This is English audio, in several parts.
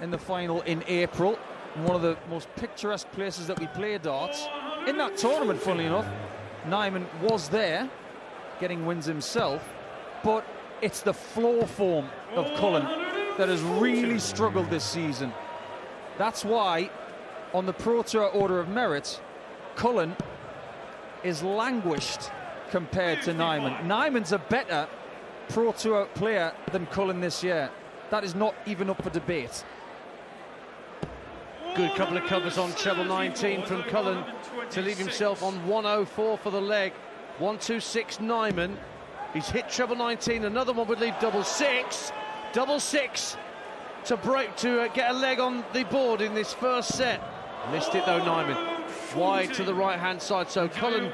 in the final in April, in one of the most picturesque places that we play darts. In that tournament, funnily enough, Nijman was there, getting wins himself, but it's the floor form of Cullen that has really struggled this season. That's why, on the Pro Tour Order of Merit, Cullen is languished compared to Nijman. Nijman's a better Pro Tour player than Cullen this year. That is not even up for debate. Good couple of covers on treble 19 from Cullen to leave himself on 104 for the leg. 126 Nijman. He's hit treble 19. Another one would leave double six. Double six to break, to get a leg on the board in this first set. Missed it though, Nijman. Wide to the right-hand side. So Cullen,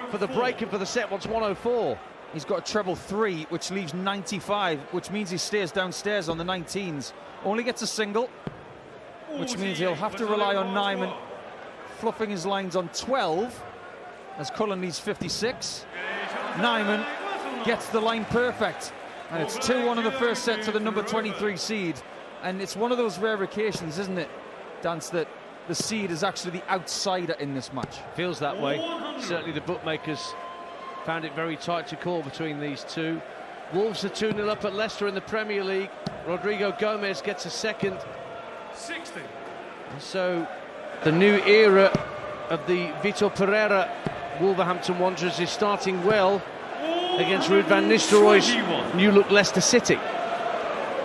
for the break and for the set, wants 104. He's got a treble 3, which leaves 95, which means he stays downstairs on the 19s. Only gets a single, which means he'll have to rely on Nijman fluffing his lines on 12, as Cullen needs 56. Nijman gets the line perfect, and it's 2-1 in the first set to the number 23 seed. And it's one of those rare occasions, isn't it, Dance, that the seed is actually the outsider in this match. Feels that way. Certainly the bookmakers found it very tight to call between these two. Wolves are 2-0 up at Leicester in the Premier League. Rodrigo Gomez gets a second. 60. And so the new era of the Vitor Pereira Wolverhampton Wanderers is starting well against Ruud van Nistelrooy's new look Leicester City.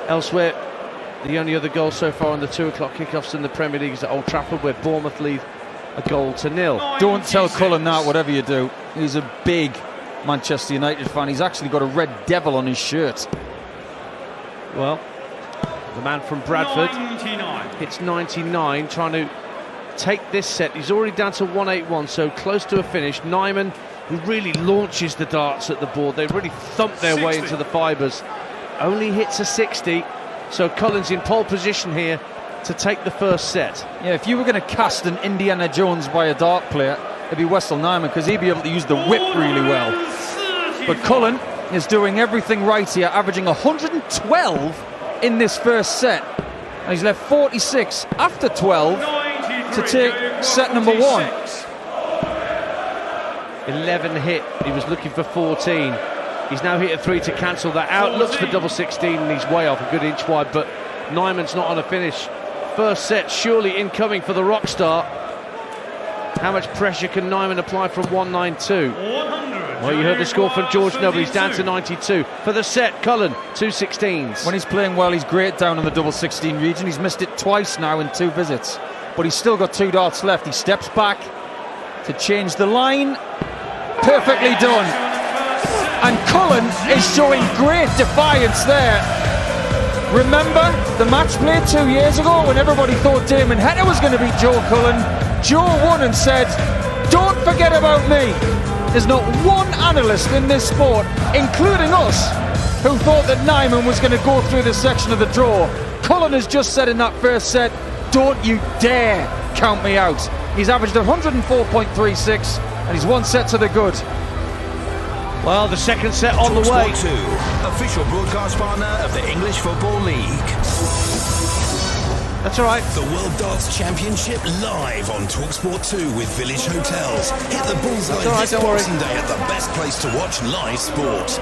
Elsewhere, the only other goal so far on the 2 o'clock kickoffs in the Premier League is at Old Trafford, where Bournemouth lead a 1-0. Don't tell Cullen that, whatever you do. He's a big Manchester United fan. He's actually got a red devil on his shirt. Well, the man from Bradford hits 99, trying to take this set. He's already down to 181, so close to a finish. Nijman, who really launches the darts at the board. They really thump their way into the fibres. Only hits a 60, so Cullen's in pole position here to take the first set. Yeah, if you were going to cast an Indiana Jones by a dart player, it'd be Wessel Nijman, because he'd be able to use the whip really well. But Cullen is doing everything right here, averaging 112 in this first set. And he's left 46 after 12 to take set number 1. 11 hit. He was looking for 14. He's now hit a 3 to cancel that out. Looks for double 16, and he's way off, a good inch wide, but Nijman's not on a finish. First set surely incoming for the rock star. How much pressure can Nijman apply from 192? Well, you heard the score from George Noble. He's down to 92. For the set, Cullen, 2 16s. When he's playing well, he's great down in the double 16 region. He's missed it twice now in 2 visits, but he's still got 2 darts left. He steps back to change the line. Perfectly done. And Cullen is showing great defiance there. Remember the match played 2 years ago when everybody thought Damon Heta was going to beat Joe Cullen? Joe won and said, "Don't forget about me." There's not one analyst in this sport, including us, who thought that Nijman was going to go through this section of the draw. Cullen has just said in that first set, "Don't you dare count me out." He's averaged 104.36 and he's 1 set to the good. Well, the second set on the way. talkSPORT 2, official broadcast partner of the English Football League. That's all right. The World Darts Championship live on talkSPORT 2 with Village Hotels. Hit the bullseye this Boxing Day at the best place to watch live sport.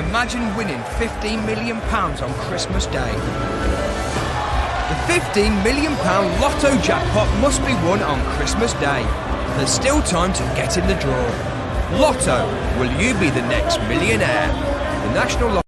Imagine winning £15 million on Christmas Day. The £15 million lotto jackpot must be won on Christmas Day. There's still time to get in the draw. Lotto, will you be the next millionaire? The National Lotto.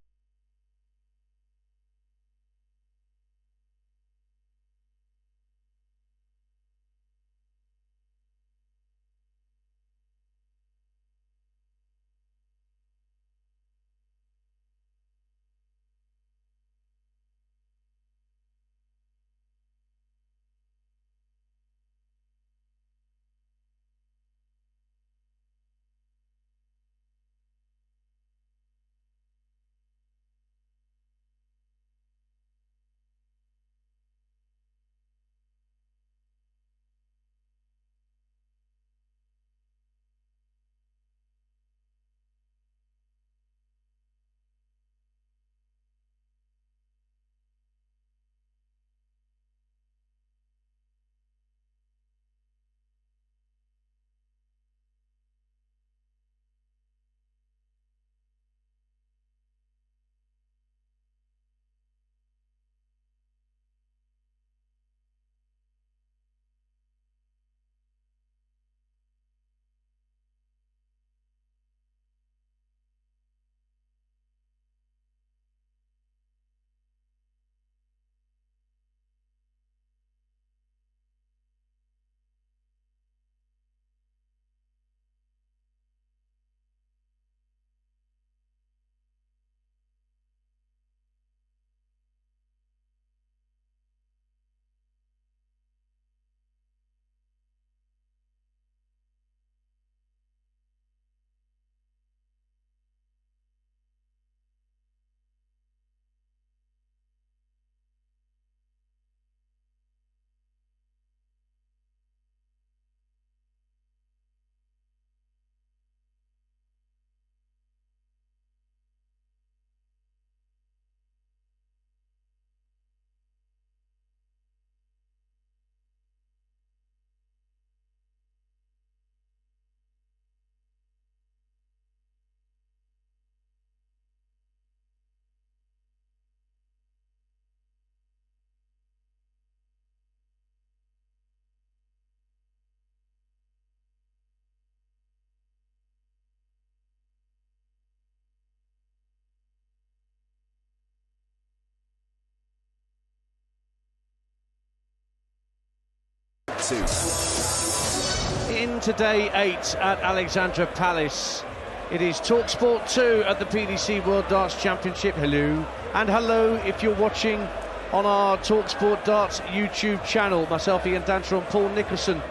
2. Into day 8 at Alexandra Palace. It is talkSPORT 2 at the PDC World Darts Championship. Hello. And hello if you're watching on our talkSPORT Darts YouTube channel. Myself, Ian Danter, and Paul Nicholson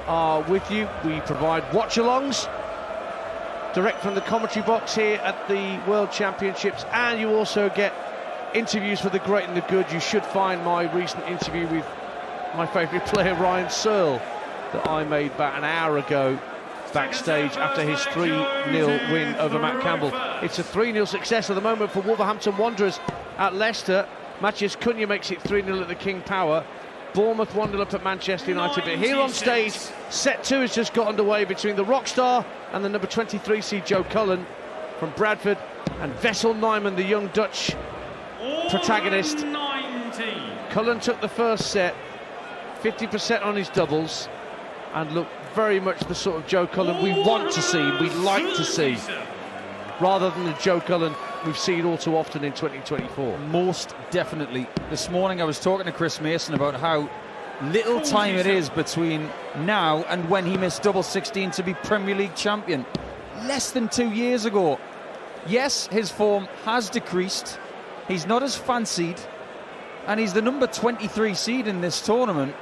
are with you. We provide watch-alongs direct from the commentary box here at the World Championships, and you also get interviews for the great and the good. You should find my recent interview with my favourite player, Ryan Searle, that I made about an hour ago backstage after his 3-0 win over Matt Campbell. It's a 3-0 success at the moment for Wolverhampton Wanderers at Leicester. Matthias Cunha makes it 3-0 at the King Power. Bournemouth 1-0 up at Manchester United. But here on stage, set 2 has just got underway between the Rockstar and the number 23 seed Joe Cullen from Bradford, and Wessel Nijman, the young Dutch protagonist. Cullen took the first set, 50% on his doubles, and looked very much the sort of Joe Cullen we want to see, we like to see, rather than the Joe Cullen we've seen all too often in 2024. Most definitely. This morning I was talking to Chris Mason about how little time it is between now and when he missed double 16 to be Premier League champion. Less than 2 years ago. Yes, his form has decreased. He's not as fancied, and he's the number 23 seed in this tournament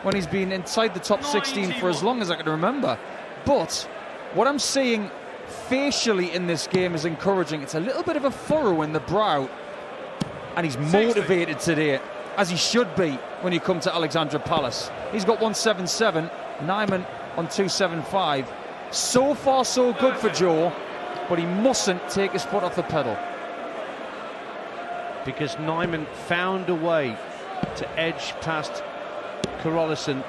when he's been inside the top 16 for as long as I can remember. But what I'm seeing facially in this game is encouraging. It's a little bit of a furrow in the brow, and he's motivated today, as he should be when you come to Alexandra Palace. He's got 177, Nijman on 275. So far so good for Joe, but he mustn't take his foot off the pedal. Because Nijman found a way to edge past Carolison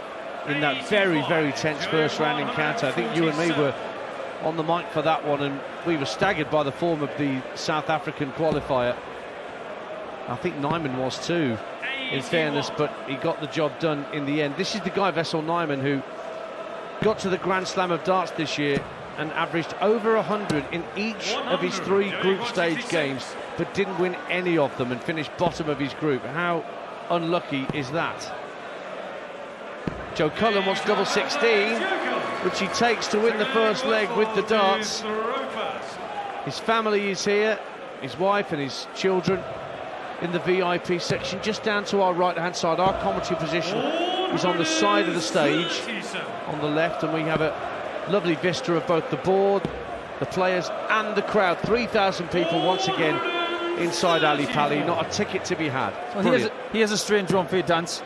in that very, very tense first round encounter. I think you and me were on the mic for that one, and we were staggered by the form of the South African qualifier. I think Nijman was too, in fairness, but he got the job done in the end. This is the guy, Wessel Nijman, who got to the Grand Slam of darts this year and averaged over 100 in each of his 3 group stage games, but didn't win any of them and finished bottom of his group. How unlucky is that? Joe Cullen wants double 16, which he takes to win the first leg with the darts. His family is here, his wife and his children in the VIP section, just down to our right-hand side. Our commentary position is on the side of the stage, on the left, and we have a lovely vista of both the board, the players and the crowd. 3,000 people once again inside Ali Pali, not a ticket to be had. Well, here's a strange one for you, Dance.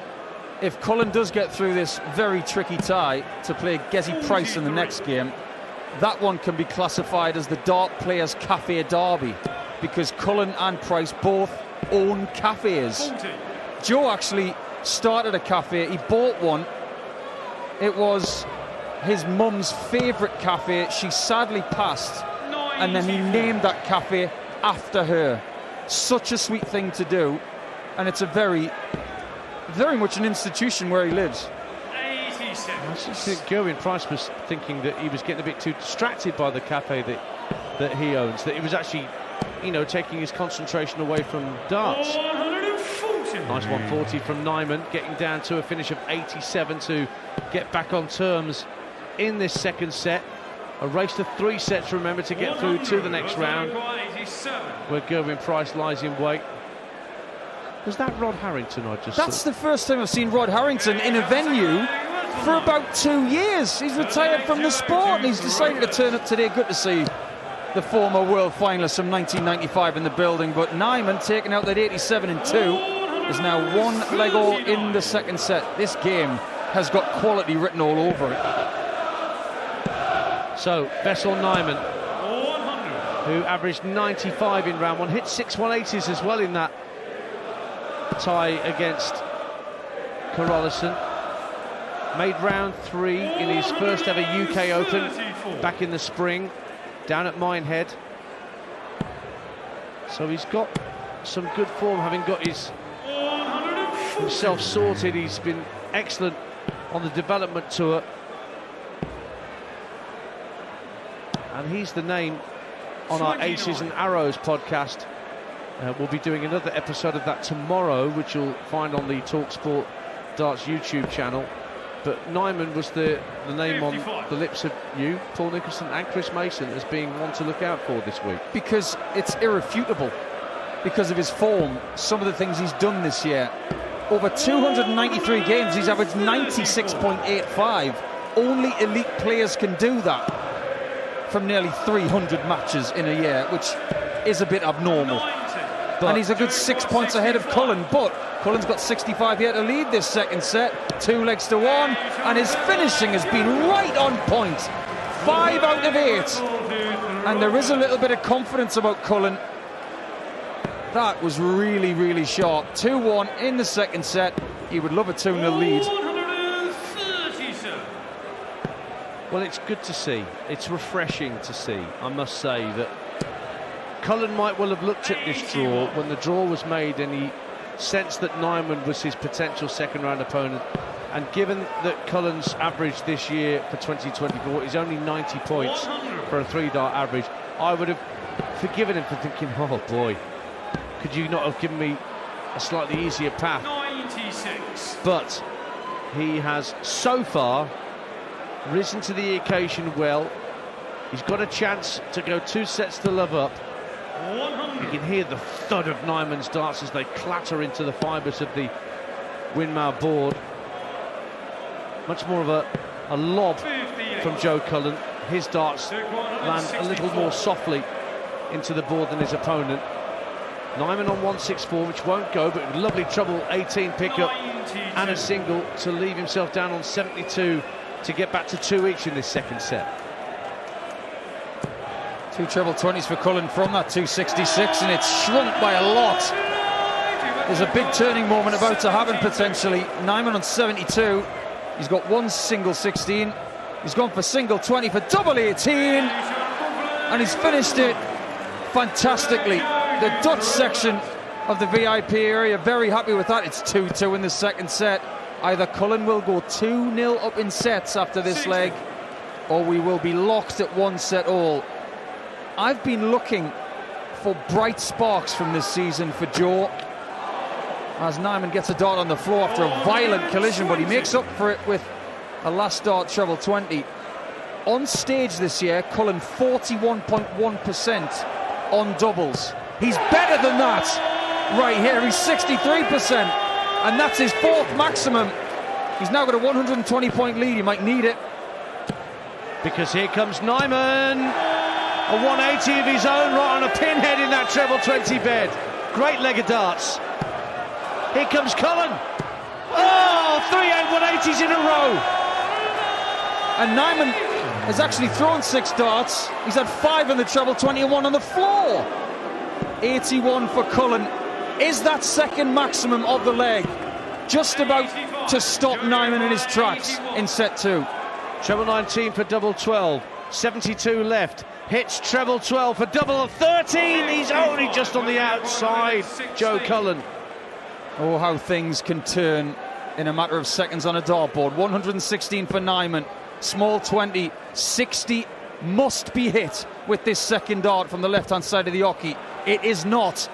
If Cullen does get through this very tricky tie to play Gezi Price in the next game, that one can be classified as the Dart Players Cafe Derby, because Cullen and Price both own cafes. Joe actually started a cafe. He bought one. It was his mum's favourite cafe. She sadly passed, and then he named that cafe after her. Such a sweet thing to do, and it's a very much an institution where he lives. I just think Gerwen Price was thinking that he was getting a bit too distracted by the cafe that he owns, that he was actually, you know, taking his concentration away from darts. Nice 140 from Nijman, getting down to a finish of 87 to get back on terms in this second set. A race to 3 sets, remember, to get through to the next round, where Gerwen Price lies in wait. Was that Rod Harrington I just That's saw? the first time I've seen Rod Harrington in a venue for about 2 years. He's retired from the sport and he's decided to turn up today. Good to see the former world finalist from 1995 in the building. But Nijman, taking out that 87 in 2, is now 1 leg all in the second set. This game has got quality written all over it. So, Wessel Nijman, who averaged 95 in round 1, hit 6 180s as well in that tie against Carolison. Made round 3 in his first ever UK Open back in the spring down at Minehead. So he's got some good form, having got himself sorted. He's been excellent on the development tour, and he's the name on our Aces and Arrows podcast. We'll be doing another episode of that tomorrow, which you'll find on the talkSPORT Darts YouTube channel. But Nijman was the name on the lips of you, Paul Nicholson and Chris Mason as being one to look out for this week. Because it's irrefutable. Because of his form, some of the things he's done this year. Over 293 games, he's averaged 96.85. Only elite players can do that from nearly 300 matches in a year, which is a bit abnormal. And he's a good 6 points ahead of Cullen, but Cullen's got 65 here to lead this second set. 2 legs to 1, and his finishing has been right on point. 5 out of 8. And there is a little bit of confidence about Cullen. That was really, really sharp. 2-1 in the second set. He would love a 2-0 lead. Well, it's good to see. It's refreshing to see, I must say, that Cullen might well have looked at this draw when the draw was made and he sensed that Nijman was his potential second-round opponent. And given that Cullen's average this year for 2024 is only 90 points for a 3-dart average, I would have forgiven him for thinking, oh boy, could you not have given me a slightly easier path? 96. But he has so far risen to the occasion well. He's got a chance to go 2 sets to love up. 100. You can hear the thud of Nijman's darts as they clatter into the fibres of the windmill board. Much more of a lob from Joe Cullen. His darts land a little more softly into the board than his opponent. Nijman on 164, which won't go, but with lovely treble 18 pickup and a single to leave himself down on 72 to get back to 2 each in this second set. 2 treble 20s for Cullen from that 266, and it's shrunk by a lot. There's a big turning moment about to happen potentially. Nijman on 72. He's got 1 single 16. He's gone for single 20 for double 18, and he's finished it fantastically. The Dutch section of the VIP area very happy with that. It's 2-2 in the second set. Either Cullen will go 2-0 up in sets after this leg, or we will be locked at 1 set all. I've been looking for bright sparks from this season for Joe, as Nijman gets a dart on the floor after a violent collision, but he makes up for it with a last dart treble 20. On stage this year, Cullen 41.1% on doubles. He's better than that right here. He's 63%, and that's his 4th maximum. He's now got a 120-point lead. He might need it. Because here comes Nijman. A 180 of his own, right on a pinhead in that treble 20 bed. Great leg of darts. Here comes Cullen. Oh, 3 180s in a row. And Nijman has actually thrown 6 darts. He's had 5 in the treble 20 and 1 on the floor. 81 for Cullen. Is that second maximum of the leg just about to stop Nijman in his tracks in set 2? Treble 19 for double 12. 72 left. Hits treble 12 for double 13. He's only just on the outside, Joe Cullen. Oh, how things can turn in a matter of seconds on a dartboard. 116 for Nijman. Small 20. 60 must be hit with this second dart from the left-hand side of the hockey. It is not.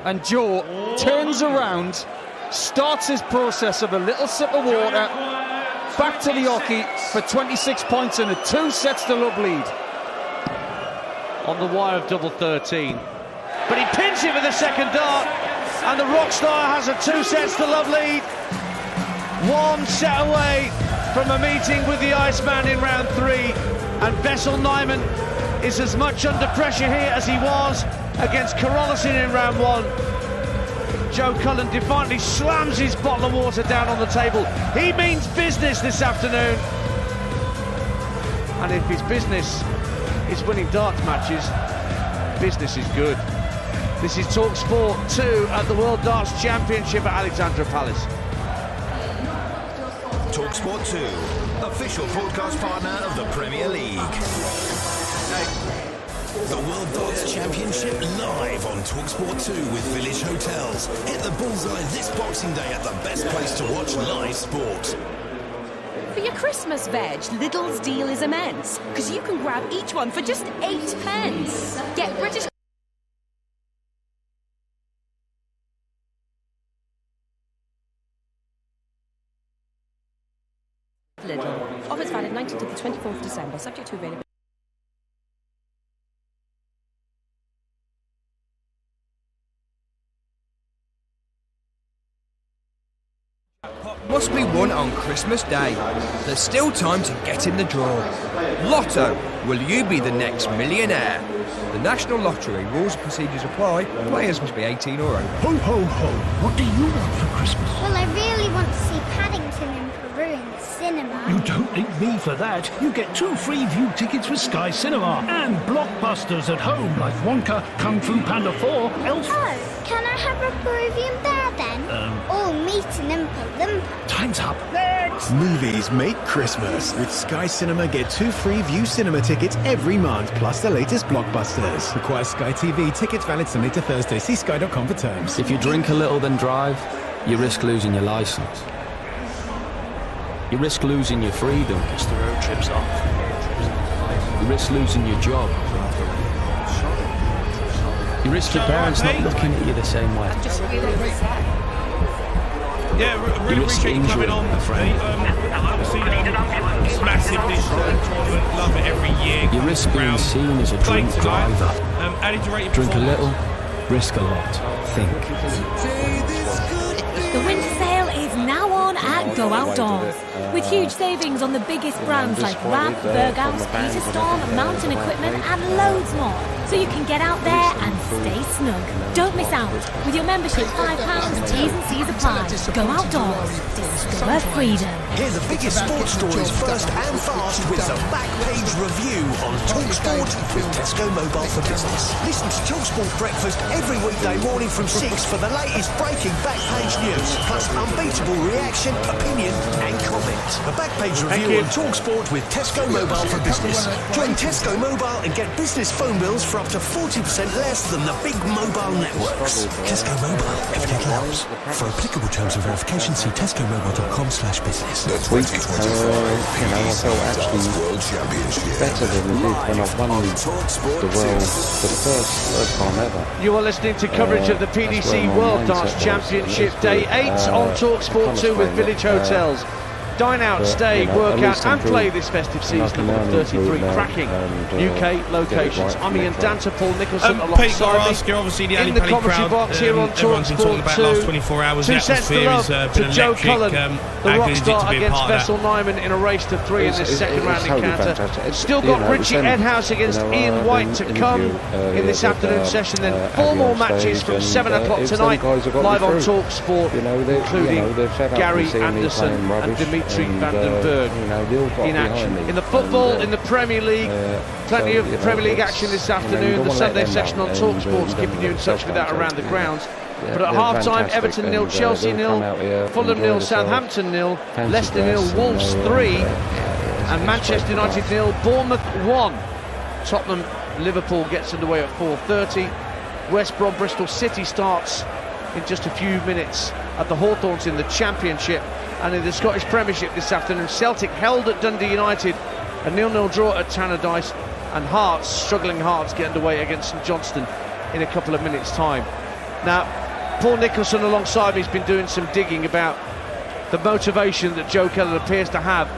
And Joe turns around, starts his process of a little sip of water, back to the hockey for 26 points and a 2 sets to love lead. On the wire of double 13. But he pins it with the second dart, and the Rockstar has a 2 sets to love lead. 1 set away from a meeting with the Iceman in round 3, and Wessel Nijman is as much under pressure here as he was against Karolison in round 1. Joe Cullen defiantly slams his bottle of water down on the table. He means business this afternoon. And if his business is winning darts matches, business is good. This is talkSPORT 2 at the World Darts Championship at Alexandra Palace. talkSPORT 2, official broadcast partner of the Premier League. The World Darts Championship live on talkSPORT 2 with Village Hotels. Hit the bullseye this Boxing Day at the best place to watch live sport. For your Christmas veg, Lidl's deal is immense, because you can grab each one for just 8p. Get British... Offers valid 19th to the 24th of December, subject to availability. Must be won on Christmas Day. There's still time to get in the draw. Lotto, will you be the next millionaire? The National Lottery rules and procedures apply. Players must be 18 or over. Ho, ho, ho. What do you want for Christmas? Well, I really want to see Paddington in Peru in the cinema. You don't need me for that. You get 2 free view tickets for Sky Cinema and blockbusters at home like Wonka, Kung Fu Panda 4, Elf. Oh, can I have a Peruvian bear then? Or meet an Oompa Loompa? Time's up. Movies make Christmas. With Sky Cinema, get 2 free View Cinema tickets every month, plus the latest blockbusters. Requires Sky TV. Tickets valid Sunday to Thursday. See sky.com for terms. If you drink a little then drive, you risk losing your licence. You risk losing your freedom. Because the road trip's off. You risk losing your job. You risk your parents not looking at you the same way. Yeah, really appreciate you coming on. A friend. Obviously, it's massive this tournament. Love it every year. You risk being seen as a drink driver. How did you rate your Drink a little, risk a lot. Think. The winter sale is now on at Go Outdoors, with huge savings on the biggest brands like Ram, Berghaus, Peter Storm, Mountain Equipment and loads more. So you can get out there and stay snug. Don't miss out. With your membership £5, T's and C's apply. Go Outdoors. Discover freedom. Hear the biggest sports stories first and fast with the Back Page Review on talkSPORT with Tesco Mobile for Business. Listen to talkSPORT Breakfast every weekday morning from 6 for the latest breaking Back Page news, plus unbeatable reaction, opinion and comment. The Back Page Review on talkSPORT with Tesco Mobile for Business. Join Tesco Mobile and get business phone bills for up to 40% less than the big mobile networks. Tesco Mobile, everything helps. For applicable terms and verification, see tescomobile.com/business. The 2024 PDC World Championship. Better than we did when I won the world for the first time ever. You are listening to coverage of the PDC World Darts Championship Day 8 on talkSPORT 2 with Village Hotels. Dine out, stay, work out and play this festive season of 33 cracking UK locations. I'm Ian Danter, Paul Nicholson alongside me obviously the in the commentary box here on talkSPORT 2. 2 sets to love to Joe Cullen, the rock star against Wessel Nijman in a race to 3 in this second round encounter. Still got Richie Edhouse against Ian White to come in this afternoon session, then 4 more matches from 7 o'clock tonight live on talkSPORT, including Gary Anderson and Dimitri van den Berg in action. In the football, in the Premier League, plenty of Premier League action this afternoon. The Sunday session on talkSPORT keeping you in touch with that around the grounds. But at half-time, Everton 0, Chelsea 0, Fulham 0, Southampton 0, Leicester 0, Wolves 3, and Manchester United 0, Bournemouth 1. Tottenham, Liverpool gets underway at 4:30. West Brom, Bristol City starts in just a few minutes at the Hawthorns in the Championship. And in the Scottish Premiership this afternoon, Celtic held at Dundee United, a 0-0 draw at Tannadice, and Hearts, struggling Hearts, get underway against St Johnstone in a couple of minutes' time. Now, Paul Nicholson alongside me has been doing some digging about the motivation that Joe Cullen appears to have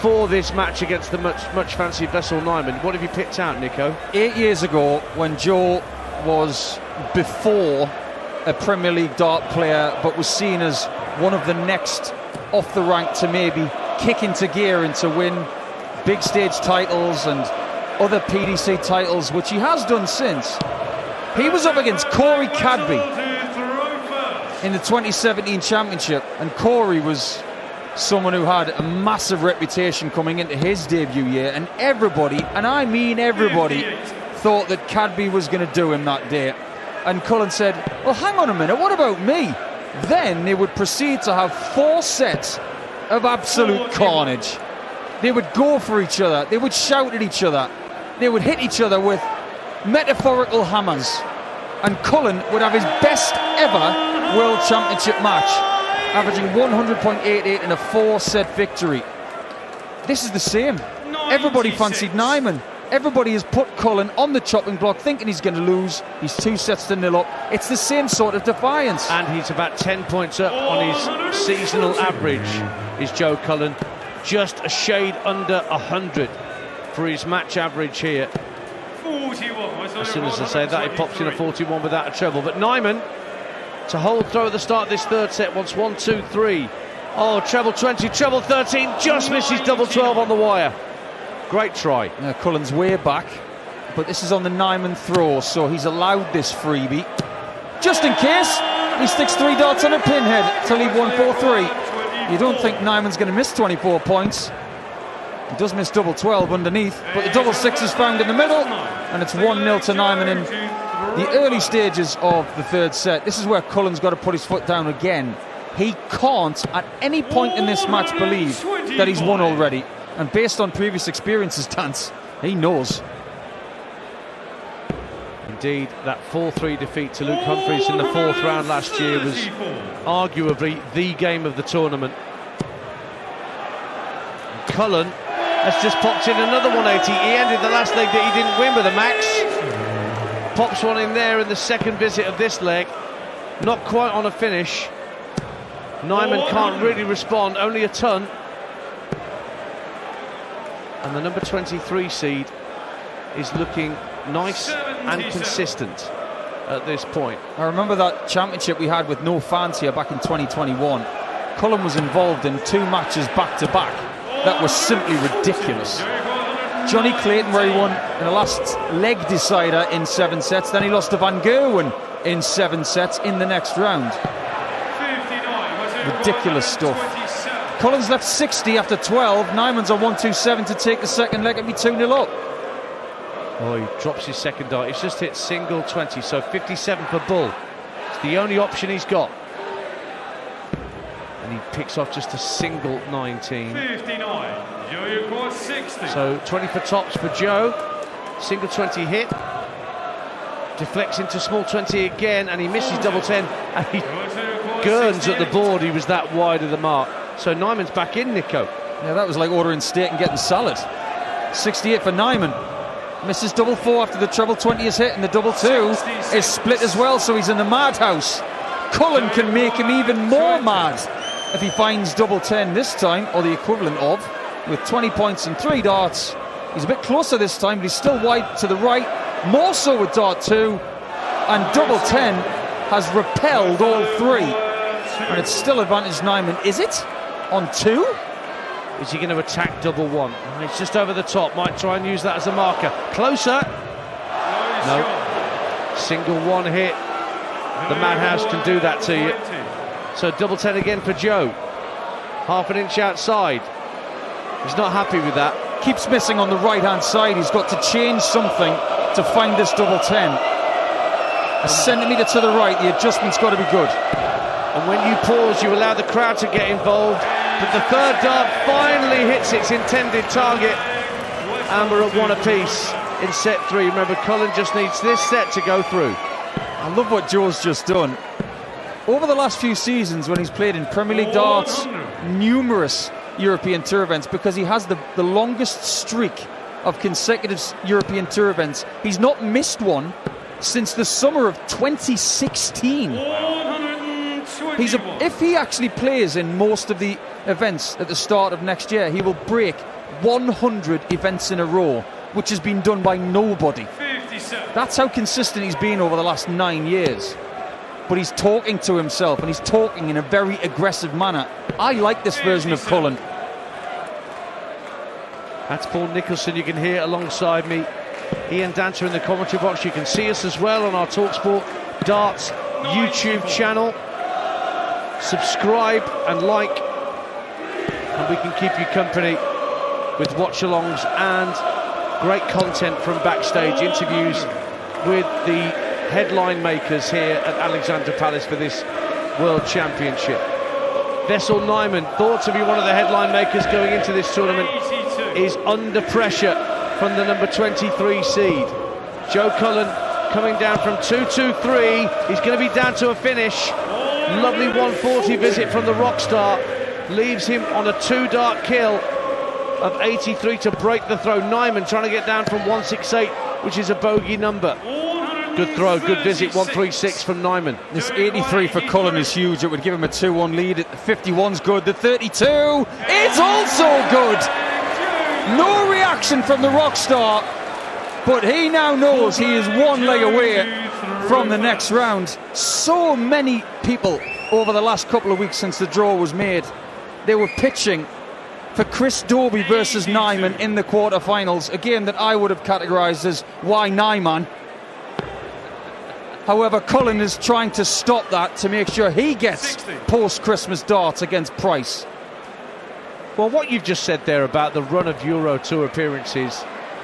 for this match against the much fancied Wessel Nijman. What have you picked out, Nico? 8 years ago, when Joe was before a Premier League dart player, but was seen as one of the next off the rank to maybe kick into gear and to win big stage titles and other PDC titles, which he has done since. He was up against Corey Cadby in the 2017 Championship, and Corey was someone who had a massive reputation coming into his debut year, and everybody, and I mean everybody, thought that Cadby was going to do him that day. And Cullen said, well, hang on a minute, what about me? Then they would proceed to have 4 sets of absolute carnage. They would go for each other, they would shout at each other, they would hit each other with metaphorical hammers, and Cullen would have his best ever World Championship match, averaging 100.88 in a 4-set victory. This is the same. Everybody fancied Nijman. Everybody has put Cullen on the chopping block thinking he's going to lose. He's 2 sets to 0 up. It's the same sort of defiance. And he's about 10 points up on his seasonal average, is Joe Cullen. just a shade under 100 for his match average here. 41. As soon as I say that, he pops in a 41 without a treble. But Nijman, to hold throw at the start of this third set, wants 1, 2, 3. Oh, treble 20, treble 13, just misses double 12 on the wire. Great try. Now Cullen's way back, but this is on the Nijman throw, so he's allowed this freebie. Just in case, he sticks 3 darts on a pinhead to leave 1-4-3. You don't think Nijman's going to miss 24 points. He does miss double 12 underneath, but the double 6 is found in the middle, and it's 1-0 to Nijman in the early stages of the third set. This is where Cullen's got to put his foot down again. He can't at any point in this match believe that he's won already, and based on previous experiences, Dance, he knows. Indeed, that 4-3 defeat to Luke Humphries in the 4th round last year was arguably the game of the tournament. Cullen has just popped in another 180. He ended the last leg that he didn't win with a max. Pops one in there in the second visit of this leg. Not quite on a finish. Nijman can't really respond, only a ton. And the number 23 seed is looking nice and consistent at this point. I remember that championship we had with no fans here back in 2021. Cullen was involved in 2 matches back-to-back that was simply ridiculous. Johnny Clayton, where he won in the last leg decider in 7 sets, then he lost to Van Gerwen in 7 sets in the next round. Ridiculous stuff. Cullen's left 60 after 12. Nijman's on 127 to take the second leg and be 2-0 up. Oh, he drops his second dart. He's just hit single 20, so 57 for Bull. It's the only option he's got. And he picks off just a single 19. 59. Joe got 60. So 20 for tops for Joe. Single 20 hit. Deflects into small 20 again, and he misses double 10. And he gurns at the board. He was that wide of the mark. So Nijman's back in, Nico. Yeah, that was like ordering steak and getting salad. 68 for Nijman. Misses double 4 after the treble 20 is hit, and the double 2 is split as well, so he's in the madhouse. Cullen can make him even more mad if he finds double 10 this time, or the equivalent of, with 20 points and 3 darts. He's a bit closer this time, but he's still wide to the right, more so with dart 2, and double 10 has repelled all 3, and it's still advantage Nijman. Is it? On 2? Is he going to attack double 1? It's just over the top. Might try and use that as a marker. Closer. No. Single 1 hit. The madhouse can do that to you. So double 10 again for Joe. Half an inch outside. He's not happy with that. Keeps missing on the right-hand side. He's got to change something to find this double 10. A centimetre to the right. The adjustment's got to be good. And when you pause, you allow the crowd to get involved. But the third dart finally hits its intended target, and we're at 1 apiece in set 3. Remember, Cullen just needs this set to go through. I love what Joe's just done. Over the last few seasons, when he's played in Premier League darts, numerous European Tour events, because he has the longest streak of consecutive European Tour events, he's not missed one since the summer of 2016. If he actually plays in most of the events at the start of next year, he will break 100 events in a row, which has been done by nobody. 57. That's how consistent he's been over the last 9 years. But he's talking to himself, and he's talking in a very aggressive manner. I like this version of Cullen. That's Paul Nicholson, you can hear alongside me. Ian Danter in the commentary box. You can see us as well on our talkSPORT Darts YouTube channel. Subscribe and like, and we can keep you company with watch-alongs and great content from backstage, interviews with the headline makers here at Alexandra Palace for this World Championship. Wessel Nijman, thought to be one of the headline makers going into this tournament, is under pressure from the number 23 seed. Joe Cullen coming down from 2-2-3. He's going to be down to a finish. Lovely 140 visit from the Rockstar. Leaves him on a 2-dart kill of 83 to break the throw. Nijman trying to get down from 168, which is a bogey number. Good throw, good visit, 136 from Nijman. This 83 for Cullen is huge. It would give him a 2-1 lead. The 51's good. The 32 is also good. No reaction from the rock star, but he now knows he is one leg away from the next round. So many people over the last couple of weeks since the draw was made, they were pitching for Chris Dobie versus Nijman in the quarterfinals, a game that I would have categorised as why Nijman. However, Cullen is trying to stop that to make sure he gets post-Christmas darts against Price. Well, what you've just said there about the run of Euro Tour appearances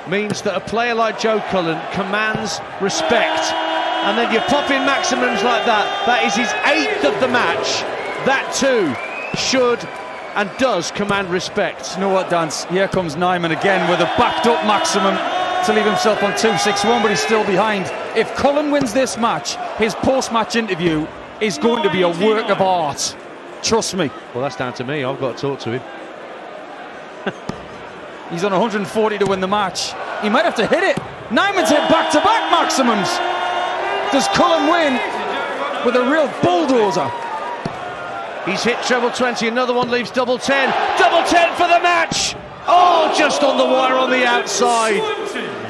means that a player like Joe Cullen commands respect. And then you pop in maximums like that. That is his 8th of the match. That too should and does command respect. You know what, Dance? Here comes Nijman again with a backed up maximum to leave himself on 2-6-1, but he's still behind. If Cullen wins this match, his post-match interview is going to be a work of art. Trust me. Well, that's down to me. I've got to talk to him. He's on 140 to win the match. He might have to hit it. Nijman's hit back-to-back maximums. Does Cullen win with a real bulldozer? He's hit treble 20, another one leaves double 10. Double 10 for the match! Oh, just on the wire on the outside.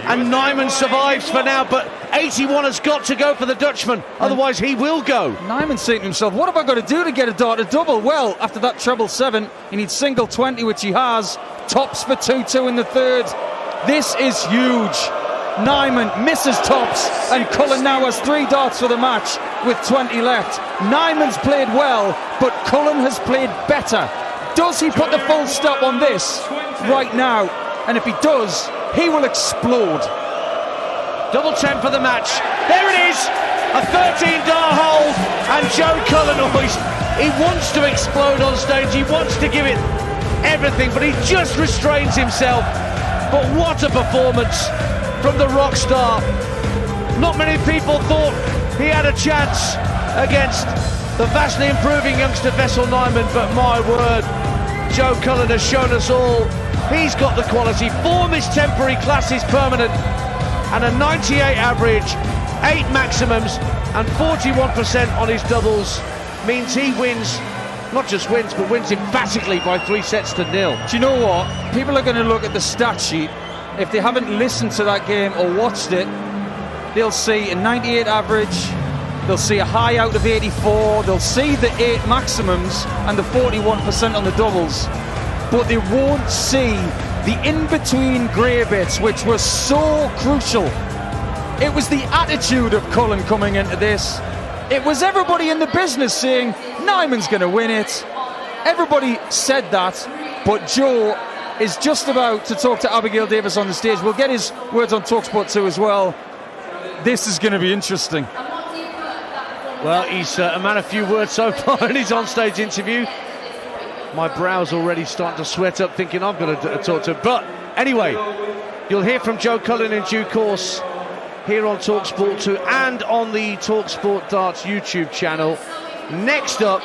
And Nijman survives for now, but 81 has got to go for the Dutchman, otherwise he will go. Nijman's saying to himself, what have I got to do to get a dart to double? Well, after that treble 7, he needs single 20, which he has. Tops for 2-2 in the third. This is huge. Nijman misses tops, and Cullen now has 3 darts for the match with 20 left. Nijman's played well, but Cullen has played better. Does he put the full stop on this right now? And if he does, he will explode. Double 10 for the match. There it is, a 13-dart hold, and Joe Cullen, he wants to explode on stage. He wants to give it everything, but he just restrains himself. But what a performance from the rock star. Not many people thought he had a chance against the vastly improving youngster Wessel Nijman, but my word, Joe Cullen has shown us all he's got the quality. Form is temporary, class is permanent, and a 98 average, 8 maximums and 41% on his doubles means he wins. Not just wins, but wins emphatically by 3-0. Do you know what? People are going to look at the stat sheet. If they haven't listened to that game or watched it, they'll see a 98 average, they'll see a high out of 84, they'll see the 8 maximums and the 41% on the doubles, but they won't see the in-between grey bits, which were so crucial. It was the attitude of Cullen coming into this. It was everybody in the business saying, Nijman's going to win it. Everybody said that, but Joe is just about to talk to Abigail Davis on the stage. We'll get his words on talkSPORT 2 as well. This is going to be interesting. Well, he's a man of few words so far in his on-stage interview. My brow's already starting to sweat up thinking I'm going to talk to him. But anyway, you'll hear from Joe Cullen in due course here on talkSPORT 2 and on the talkSPORT Darts YouTube channel. Next up,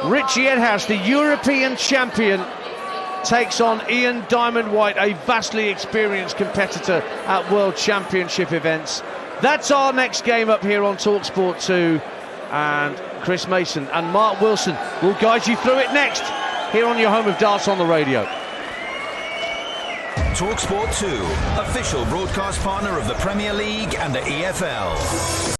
Richie Edhouse, the European champion, takes on Ian Diamond White, a vastly experienced competitor at World Championship events. That's our next game up here on talkSPORT 2, and Chris Mason and Mark Wilson will guide you through it next here on your home of darts on the radio. talkSPORT 2, official broadcast partner of the Premier League and the EFL.